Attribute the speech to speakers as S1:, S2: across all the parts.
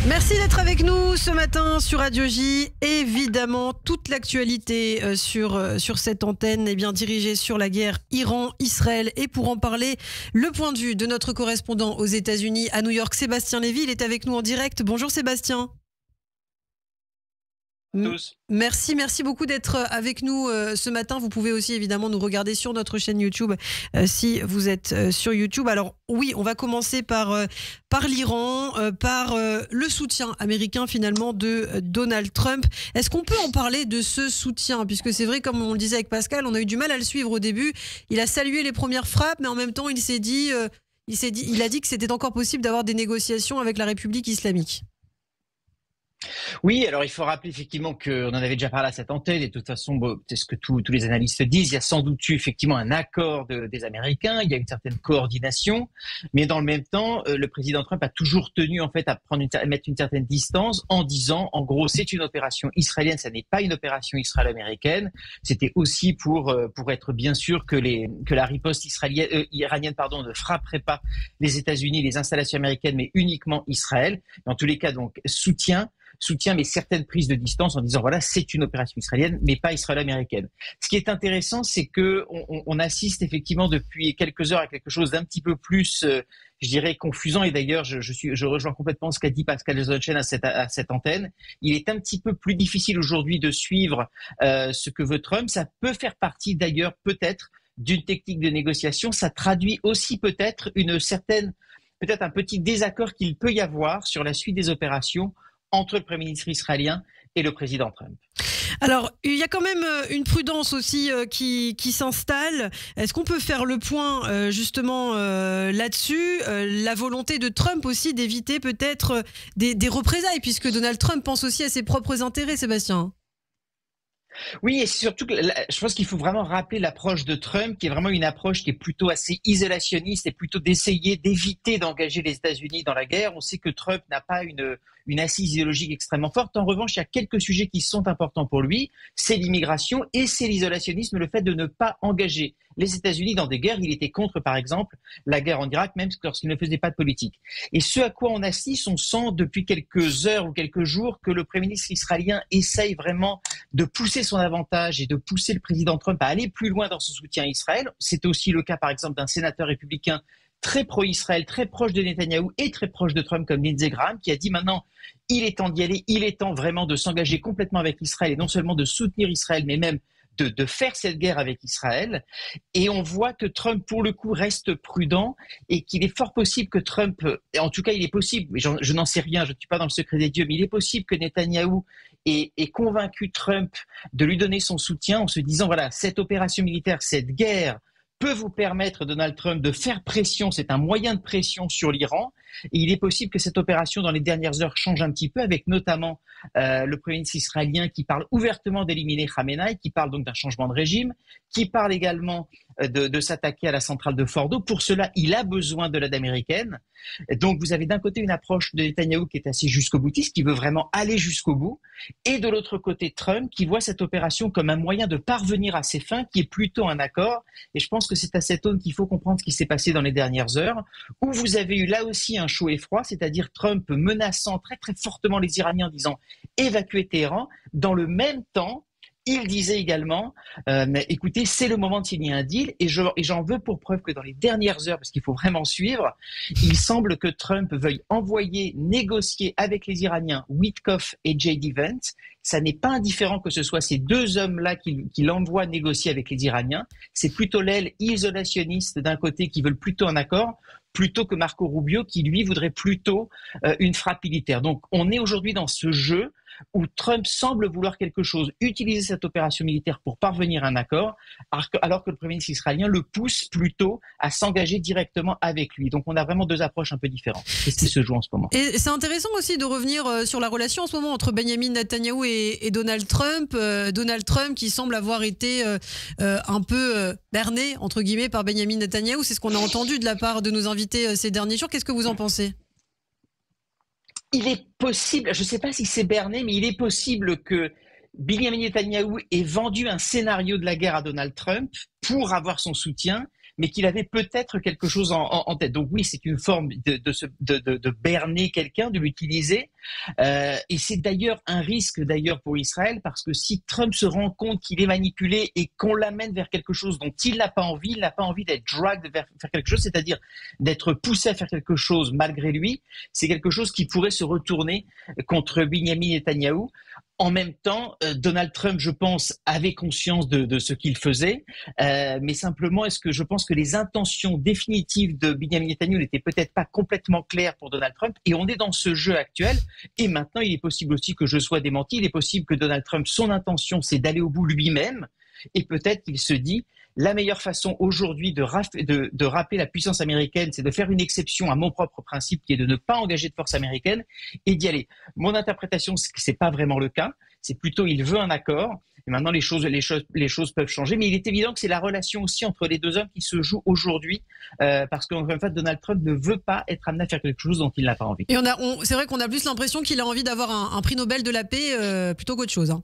S1: Merci d'être avec nous ce matin sur Radio J. Évidemment, toute l'actualité sur cette antenne est bien dirigée sur la guerre Iran-Israël. Et pour en parler, le point de vue de notre correspondant aux États-Unis à New York, Sébastien Lévy, il est avec nous en direct. Bonjour Sébastien.
S2: Tous.
S1: Merci beaucoup d'être avec nous ce matin. Vous pouvez aussi évidemment nous regarder sur notre chaîne YouTube si vous êtes sur YouTube. Alors oui, on va commencer par l'Iran, par le soutien américain finalement de Donald Trump. Est-ce qu'on peut en parler de ce soutien? Puisque c'est vrai, comme on le disait avec Pascal, on a eu du mal à le suivre au début. Il a salué les premières frappes, mais en même temps il a dit que c'était encore possible d'avoir des négociations avec la République islamique.
S2: Oui, alors il faut rappeler effectivement qu'on en avait déjà parlé à cette antenne et de toute façon, c'est ce que tous les analystes disent, il y a sans doute eu effectivement un accord des Américains, il y a une certaine coordination, mais dans le même temps, le président Trump a toujours tenu en fait à mettre une certaine distance en disant, en gros, c'est une opération israélienne, ça n'est pas une opération israélo-américaine. C'était aussi pour être bien sûr que la riposte iranienne ne frapperait pas les États-Unis, les installations américaines, mais uniquement Israël. Dans tous les cas, donc soutien, mais certaines prises de distance en disant voilà, c'est une opération israélienne, mais pas israélo-américaine. Ce qui est intéressant, c'est que on assiste effectivement depuis quelques heures à quelque chose d'un petit peu plus, je dirais, confusant. Et d'ailleurs, je rejoins complètement ce qu'a dit Pascal Zonchen à cette antenne. Il est un petit peu plus difficile aujourd'hui de suivre ce que veut Trump. Ça peut faire partie d'ailleurs peut-être d'une technique de négociation. Ça traduit aussi peut-être peut-être un petit désaccord qu'il peut y avoir sur la suite des opérations entre le Premier ministre israélien et le président Trump.
S1: Alors, il y a quand même une prudence aussi qui s'installe. Est-ce qu'on peut faire le point justement là-dessus? La volonté de Trump aussi d'éviter peut-être des représailles, puisque Donald Trump pense aussi à ses propres intérêts, Sébastien.
S2: Oui, et surtout, je pense qu'il faut vraiment rappeler l'approche de Trump, qui est vraiment une approche qui est plutôt assez isolationniste et plutôt d'essayer d'éviter d'engager les États-Unis dans la guerre. On sait que Trump n'a pas une assise idéologique extrêmement forte. En revanche, il y a quelques sujets qui sont importants pour lui. C'est l'immigration et c'est l'isolationnisme, le fait de ne pas engager les États-Unis dans des guerres. Il était contre, par exemple, la guerre en Irak, même lorsqu'il ne faisait pas de politique. Et ce à quoi on assiste, on sent depuis quelques heures ou quelques jours que le Premier ministre israélien essaye vraiment de pousser son avantage et de pousser le président Trump à aller plus loin dans son soutien à Israël. C'est aussi le cas, par exemple, d'un sénateur républicain très pro-Israël, très proche de Netanyahou et très proche de Trump comme Lindsey Graham, qui a dit maintenant, il est temps d'y aller, il est temps vraiment de s'engager complètement avec Israël et non seulement de soutenir Israël, mais même de faire cette guerre avec Israël. Et on voit que Trump, pour le coup, reste prudent et qu'il est fort possible que Trump, en tout cas il est possible, mais je n'en sais rien, je ne suis pas dans le secret des dieux, mais il est possible que Netanyahou ait convaincu Trump de lui donner son soutien en se disant, voilà, cette opération militaire, cette guerre peut vous permettre, Donald Trump, de faire pression, c'est un moyen de pression sur l'Iran. Et il est possible que cette opération, dans les dernières heures, change un petit peu, avec notamment le Premier ministre israélien qui parle ouvertement d'éliminer Khamenei, qui parle donc d'un changement de régime, qui parle également de s'attaquer à la centrale de Fordo. Pour cela, il a besoin de l'aide américaine. Donc vous avez d'un côté une approche de Netanyahou qui est assez jusqu'au-boutiste, qui veut vraiment aller jusqu'au bout, et de l'autre côté Trump qui voit cette opération comme un moyen de parvenir à ses fins, qui est plutôt un accord. Et je pense que c'est à cette aune qu'il faut comprendre ce qui s'est passé dans les dernières heures, où vous avez eu là aussi un chaud et froid, c'est-à-dire Trump menaçant très très fortement les Iraniens en disant évacuer Téhéran. Dans le même temps, il disait également, écoutez, c'est le moment de signer un deal, et j'en veux pour preuve que dans les dernières heures, parce qu'il faut vraiment suivre, il semble que Trump veuille négocier avec les Iraniens Witkoff et J.D. Vance. Ça n'est pas indifférent que ce soit ces deux hommes-là qu'il envoie négocier avec les Iraniens. C'est plutôt l'aile isolationniste d'un côté qui veulent plutôt un accord, plutôt que Marco Rubio qui, lui, voudrait plutôt une frappe militaire. Donc, on est aujourd'hui dans ce jeu où Trump semble vouloir quelque chose, utiliser cette opération militaire pour parvenir à un accord, alors que le Premier ministre israélien le pousse plutôt à s'engager directement avec lui. Donc on a vraiment deux approches un peu différentes. C'est ce qui se joue en ce moment.
S1: Et c'est intéressant aussi de revenir sur la relation en ce moment entre Benjamin Netanyahou et Donald Trump. Donald Trump qui semble avoir été un peu berné, entre guillemets, par Benjamin Netanyahou. C'est ce qu'on a entendu de la part de nos invités ces derniers jours. Qu'est-ce que vous en pensez ?
S2: Il est possible, je ne sais pas si c'est berné, mais il est possible que Benjamin Netanyahou ait vendu un scénario de la guerre à Donald Trump pour avoir son soutien, mais qu'il avait peut-être quelque chose en tête. Donc oui, c'est une forme de berner quelqu'un, de l'utiliser. Et c'est d'ailleurs un risque d'ailleurs pour Israël, parce que si Trump se rend compte qu'il est manipulé et qu'on l'amène vers quelque chose dont il n'a pas envie d'être dragged vers faire quelque chose, c'est-à-dire d'être poussé à faire quelque chose malgré lui, c'est quelque chose qui pourrait se retourner contre Benjamin Netanyahou. En même temps, Donald Trump, je pense, avait conscience de ce qu'il faisait, mais simplement, je pense que les intentions définitives de Benjamin Netanyahou n'étaient peut-être pas complètement claires pour Donald Trump, et on est dans ce jeu actuel, et maintenant, il est possible aussi que je sois démenti, il est possible que Donald Trump, son intention, c'est d'aller au bout lui-même, et peut-être qu'il se dit, la meilleure façon aujourd'hui de rappeler la puissance américaine, c'est de faire une exception à mon propre principe, qui est de ne pas engager de force américaine et d'y aller. Mon interprétation, c'est que c'est pas vraiment le cas. C'est plutôt, il veut un accord. Et maintenant, les choses peuvent changer. Mais il est évident que c'est la relation aussi entre les deux hommes qui se joue aujourd'hui, parce qu'encore une fois, Donald Trump ne veut pas être amené à faire quelque chose dont il n'a pas envie.
S1: Et c'est vrai qu'on a plus l'impression qu'il a envie d'avoir un prix Nobel de la paix plutôt qu'autre chose. Hein.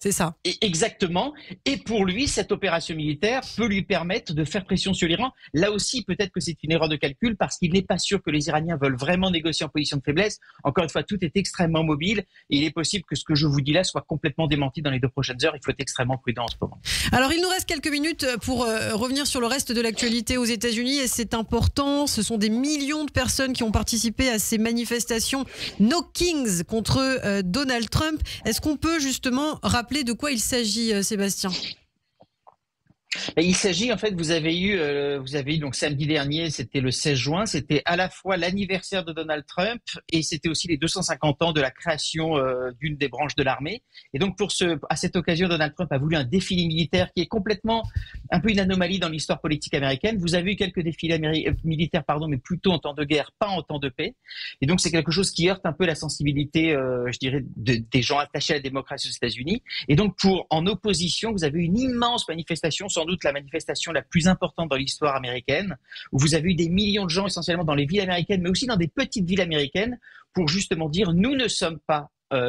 S1: C'est ça.
S2: Exactement. Et pour lui, cette opération militaire peut lui permettre de faire pression sur l'Iran. Là aussi, peut-être que c'est une erreur de calcul, parce qu'il n'est pas sûr que les Iraniens veulent vraiment négocier en position de faiblesse. Encore une fois, tout est extrêmement mobile, et il est possible que ce que je vous dis là soit complètement démenti dans les 2 prochaines heures. Il faut être extrêmement prudent en ce moment.
S1: Alors, il nous reste quelques minutes pour revenir sur le reste de l'actualité aux États-Unis, et c'est important. Ce sont des millions de personnes qui ont participé à ces manifestations No Kings contre Donald Trump. Est-ce qu'on peut justement rappeler de quoi il s'agit, Sébastien ?
S2: Il s'agit, en fait, vous avez eu donc samedi dernier, c'était le 16 juin, c'était à la fois l'anniversaire de Donald Trump et c'était aussi les 250 ans de la création d'une des branches de l'armée. Et donc à cette occasion, Donald Trump a voulu un défilé militaire qui est complètement un peu une anomalie dans l'histoire politique américaine. Vous avez eu quelques défilés militaires, mais plutôt en temps de guerre, pas en temps de paix. Et donc c'est quelque chose qui heurte un peu la sensibilité, je dirais, des gens attachés à la démocratie aux États-Unis. Et donc en opposition, vous avez une immense manifestation, sans doute la manifestation la plus importante dans l'histoire américaine, où vous avez eu des millions de gens essentiellement dans les villes américaines, mais aussi dans des petites villes américaines, pour justement dire nous ne sommes pas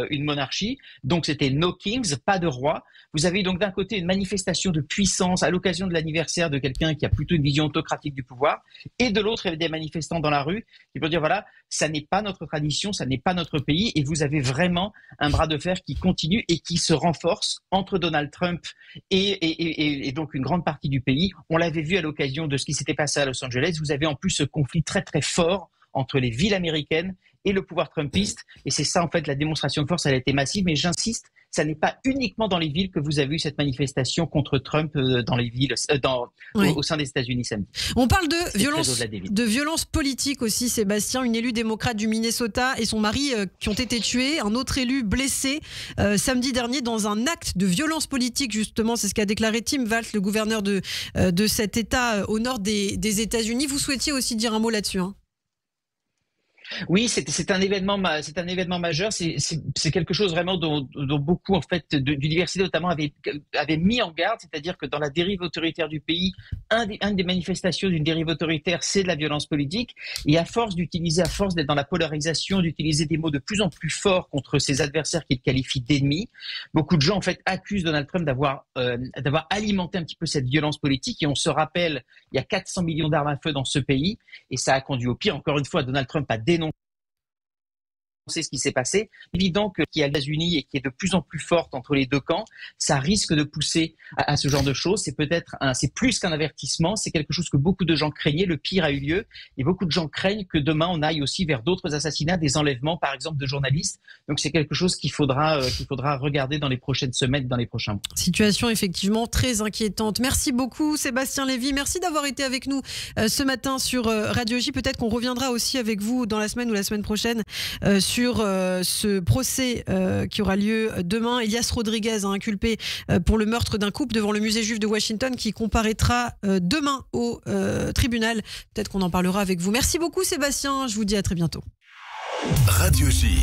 S2: une monarchie, donc c'était no kings, pas de roi. Vous avez donc d'un côté une manifestation de puissance à l'occasion de l'anniversaire de quelqu'un qui a plutôt une vision autocratique du pouvoir, et de l'autre, il y avait des manifestants dans la rue qui peuvent dire voilà, ça n'est pas notre tradition, ça n'est pas notre pays, et vous avez vraiment un bras de fer qui continue et qui se renforce entre Donald Trump et donc une grande partie du pays. On l'avait vu à l'occasion de ce qui s'était passé à Los Angeles. Vous avez en plus ce conflit très très fort entre les villes américaines et le pouvoir trumpiste. Et c'est ça, en fait, la démonstration de force, elle a été massive. Mais j'insiste, ça n'est pas uniquement dans les villes que vous avez eu cette manifestation contre Trump dans les villes, au sein des États-Unis samedi.
S1: On parle de violence politique aussi, Sébastien. Une élue démocrate du Minnesota et son mari qui ont été tués. Un autre élu blessé samedi dernier dans un acte de violence politique, justement. C'est ce qu'a déclaré Tim Walz, le gouverneur de cet État au nord des États-Unis. Vous souhaitiez aussi dire un mot là-dessus, hein ?
S2: Oui, c'est un événement majeur. C'est quelque chose vraiment dont beaucoup en fait d'universités notamment avaient mis en garde, c'est-à-dire que dans la dérive autoritaire du pays, une des manifestations d'une dérive autoritaire, c'est de la violence politique. Et à force d'être dans la polarisation, d'utiliser des mots de plus en plus forts contre ses adversaires qu'il qualifie d'ennemis, beaucoup de gens en fait accusent Donald Trump d'avoir alimenté un petit peu cette violence politique. Et on se rappelle, il y a 400 millions d'armes à feu dans ce pays, et ça a conduit au pire. Encore une fois, Donald Trump a dénoncé ce qui s'est passé. Évident qu'il y a les États-Unis et qui est de plus en plus forte entre les deux camps, ça risque de pousser à ce genre de choses. C'est plus qu'un avertissement, c'est quelque chose que beaucoup de gens craignaient. Le pire a eu lieu et beaucoup de gens craignent que demain on aille aussi vers d'autres assassinats, des enlèvements par exemple de journalistes. Donc c'est quelque chose qu'il faudra regarder dans les prochaines semaines, dans les prochains mois.
S1: Situation effectivement très inquiétante. Merci beaucoup Sébastien Lévy, merci d'avoir été avec nous ce matin sur Radio J. Peut-être qu'on reviendra aussi avec vous dans la semaine ou la semaine prochaine sur ce procès qui aura lieu demain. Elias Rodriguez, inculpé pour le meurtre d'un couple devant le musée juif de Washington, qui comparaîtra demain au tribunal. Peut-être qu'on en parlera avec vous. Merci beaucoup Sébastien, je vous dis à très bientôt.
S3: Radio J.